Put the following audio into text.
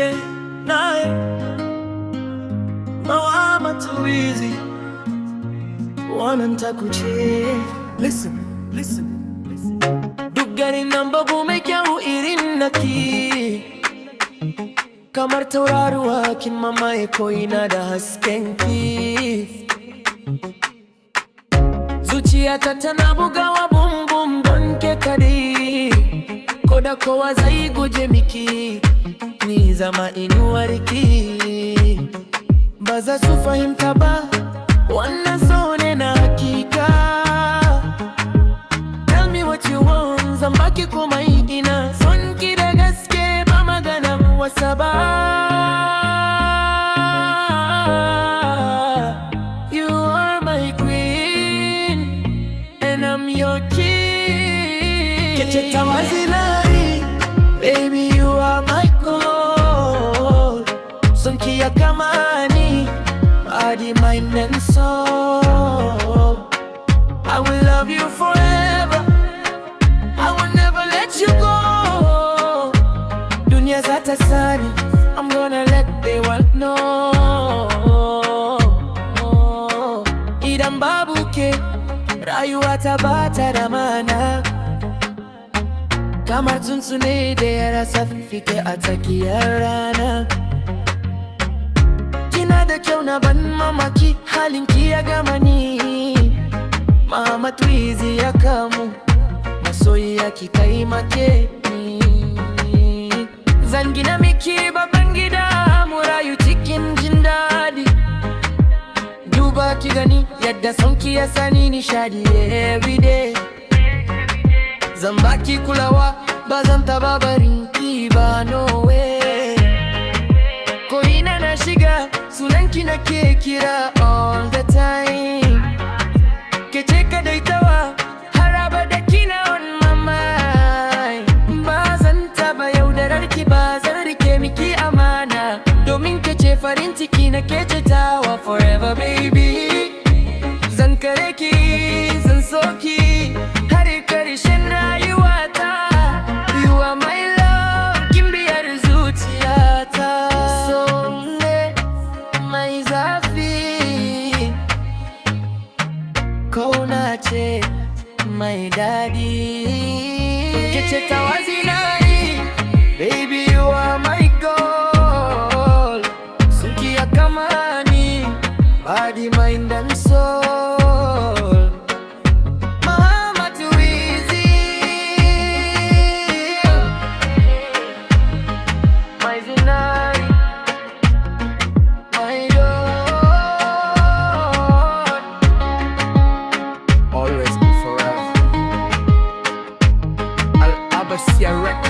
yeah, nae mawa matuizi wanantakuche. Listen, listen, listen. Duk garin nan babu mai kyau irin naki, kamar tauraruwa kin mamaye ko'ina da haskenki. Zuciyata tana bugawa bum bum don ke kadai, ko da kowa zai guje miki, ni zama inuwarki. Ba za su fahimta ba, wannan so ne na hakika. Tell me what you want, zan baki komai. Ina son ki da gaske, ba maganan wasa ba. You are my queen and I'm your king. Kece tawa Zinari, baby you are my gold. Son ki ya kama ni, body, mind and soul. I will love you forever, I will never let you go. Dunya zata sani, I'm gonna let the world know. Idan babu ke, rayuwa ta bata da mana, kamar tsuntsu ne da ya rasa fifike a tsakiyar rana. Kina da kyau na ban mamaki, halinki ya gama ni. Mama Twizy ya kamu, masoyiya ki taimake ni. Zan gina miki babban gida, mu rayu cikin jin daɗi. Duba ki gani yadda sonki ya sani nishadi everyday. Zan baki kulawa, ba zan taba barin ki ba, no way. Ko ina na shiga, sunanki nake kira all the time. Kece kadaitawa, har abada kina on my mind. Ba zan taba yaudarar ki ba, zan rike miki amana. Domin kece farin ciki na kece tawa forever baby. Zan kare ki, zan so ki, har karshen rayuwata. You are my love, kin biyar zuciyata. So ne mai zafi, kauna ce mai daɗi. Kece tawa Zinari, baby you are my goal. Sunki ya kama ni, body, mind and soul. Mama Twizy, my Zinari, my God. Always and forever. Al Abasia Records.